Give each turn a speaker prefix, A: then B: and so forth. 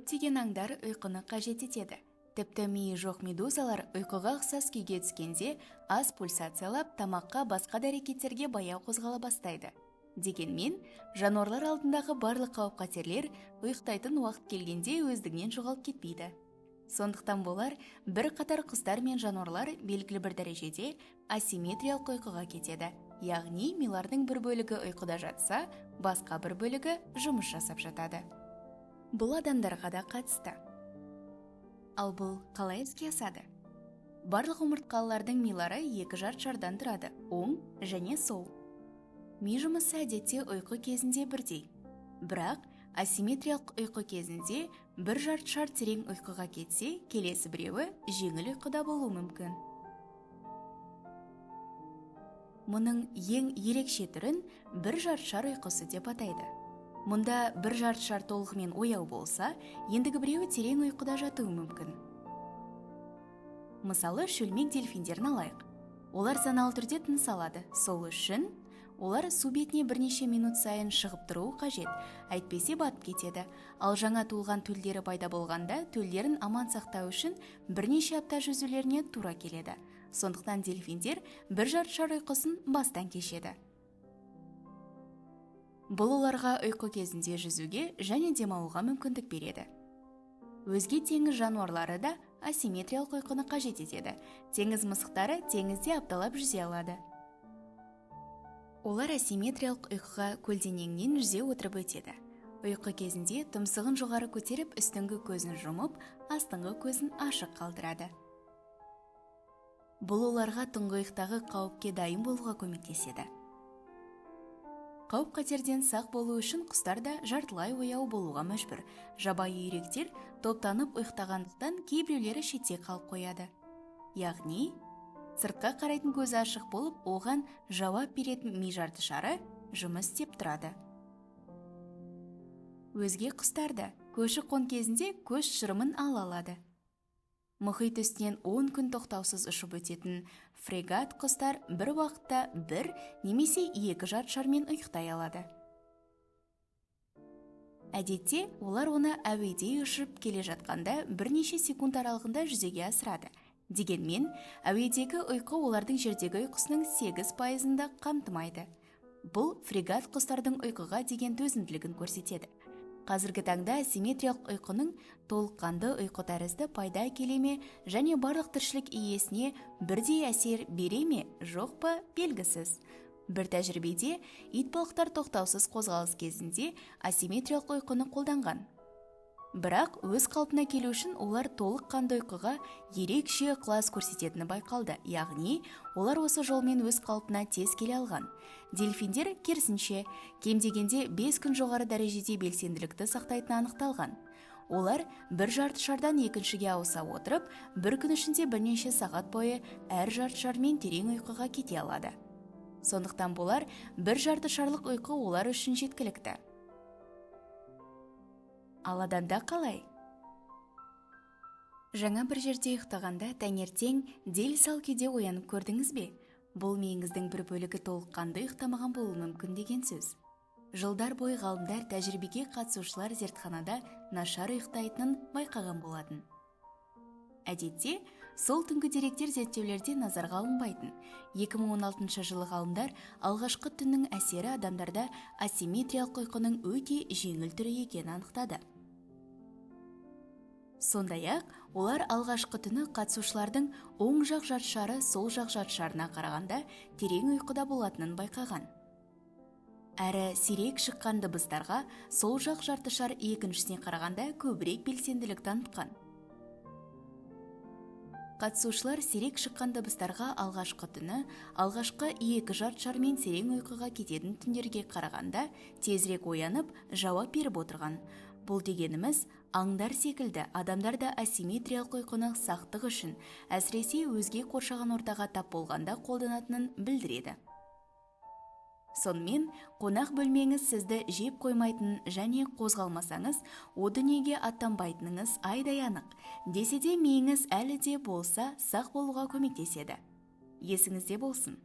A: Көптеген аңдар ұйқыны қажет етеді. Тіпті миы жоқ медузалар ұйқыға ұқсас күйге түскенде аз пульсациялап, тамаққа басқа да әрекеттерге баяу қозғала бастайды. Дегенмен, жануарлар алдындағы барлық қауіп-қатерлер ұйықтайтын уақыт келгенде өздігінен жоғалып кетпейді. Сондықтан болар бір қатар құстар мен жануарлар белгілі бір дәрежеде асимметриялық ұйқыға кетеді. Яғни милардың бір бөлігі ұйқыда жатса, басқа бір бөлігі жұмыс жасап жатады. Бұл адамдарға да қатысты. Ал бұл қалай іске асады? Барлық омыртқалардың милары екі жарт шардан тұрады, оң және сол. Ми жұмысы әдетте ұйқы кезінде бірдей. Бірақ асимметриялық ұйқы кезінде бір жарт шар терең ұйқыға кетсе, келесі біреуі жеңіл ұйқыда болуы мүмкін. Мұның ең ерекше түрін бір жарт шар ұйқысы деп атайды. Мұнда бір жарт шар толығымен ояу болса, ендігі біреуі терең ұйқыда жатуы мүмкін. Мысалы, шөлмек дельфиндерін алайық. Олар саналы түрде тыныс алады. Сол үшін олар су бетіне бірнеше минут сайын шығып тұруы қажет, әйтпесе батып кетеді. Ал жаңа туылған төлдері пайда болғанда, төлдерін аман сақтау үшін бірнеше апта жүзулеріне тура келеді. Сондықтан дельфиндер бір жарт шар ұйқысын бастан кешеді. Бұл оларға ұйқы кезінде жүзуге және демалуға мүмкіндік береді. Өзге теңіз жануарлары да асимметриялық ұйқыны қажет етеді. Теңіз мысықтары теңізде апталап жүзе алады. Олар асимметриялық ұйқыға көлденеңнен жүзе отырып өтеді. Ұйқы кезінде тұмсығын жоғары көтеріп, үстіңгі көзін жұмып, астыңғы көзін ашық қалдырады. Бұл оларға тұңғиықтағы қауіпке дайын болуға көмектеседі. Қауіп-қатерден сақ болу үшін құстар да жартылай ояу болуға мәжбүр. Жабайы үйректер топтанып ұйықтағандықтан кейбіреулері шетте қалып қояды. Яғни, сыртқа қарайтын көзі ашық болып, оған жауап беретін ми жарты шары жұмыс істеп тұрады. Өзге құстар да көші-қон кезінде көз шырымын ала алады. Мұхит үстінен 10 күн тоқтаусыз ұшып өтетін фрегат құстар бір уақытта бір немесе екі жарт шармен ұйықтай алады. Әдетте, олар оны әуеде ұшып келе жатқанда бірнеше секунд аралығында жүзеге асырады. Дегенмен, әуедегі ұйқы олардың жердегі ұйқысының 8%-ында қамтымайды. Бұл фрегат құстардың ұйқыға деген төзімділігін көрсетеді. Қазіргі таңда асимметриялық ұйқының толыққанды ұйқы тәрізді пайда әкеле ме және барлық тіршілік иесіне бірдей әсер бере ме, жоқ па белгісіз. Бір тәжірибеде итбалықтар тоқтаусыз қозғалыс кезінде асимметриялық ұйқыны қолданған. Бірақ өз қалпына келу үшін олар толыққанды ұйқыға ерекше ықылас көрсететіні байқалды, яғни олар осы жолмен өз қалпына тез келе алған. Дельфиндер керісінше, кем дегенде 5 күн жоғары дәрежеде белсенділікті сақтайтыны анықталған. Олар бір жарты шардан екіншіге ауыса отырып, бір күн ішінде бірнеше сағат бойы әр жарты шармен терең ұйқыға кете алады. Сондықтан болар бір жарты шарлық ұйқы олар үшін жеткілікті. Ал адамда қалай? Жаңа бір жерде ұйықтағанда таңертең дел сал күйде оянып көрдіңіз бе? Бұл миыңыздың бір бөлігі толыққанды ұйықтамаған болуы мүмкін деген сөз. Жылдар бойы ғалымдар тәжірибеге қатысушылар зертханада нашар ұйықтайтынын байқаған болатын. Әдетте, сол түнгі деректер зерттеулерде назарға алынбайтын. 2016 жылы ғалымдар алғашқы түннің әсері адамдарда асимметриялық ұйқының өте жеңіл түрі екенін анықтады. Сондай-ақ, олар алғашқы түні қатысушылардың оң жақ жартышары сол жақ жартышарына қарағанда терең ұйқыда болатынын байқаған. Әрі сирек шыққан дыбыстарға сол жақ жартышар екіншісіне қарағанда көбірек белсенділік танытқан. Қатысушылар сирек шыққан дыбыстарға алғашқы түні, алғашқы екі жарты шармен терең ұйқыға кететін түндерге қарағанда тезірек оянып, жауап беріп отырған. Бұл дегеніміз, аңдар секілді адамдар да асимметриялық ұйқыны сақтық үшін, әсіресе өзге қоршаған ортаға тап болғанда қолданатынын білдіреді. Сонымен, қонақ бөлмеңіз сізді жеп қоймайтын және қозғалмасаңыз, о дүниеге аттанбайтыныңыз айдай анық. Десе де миыңыз әлі де болса сақ болуға көмектеседі. Есіңізде болсын.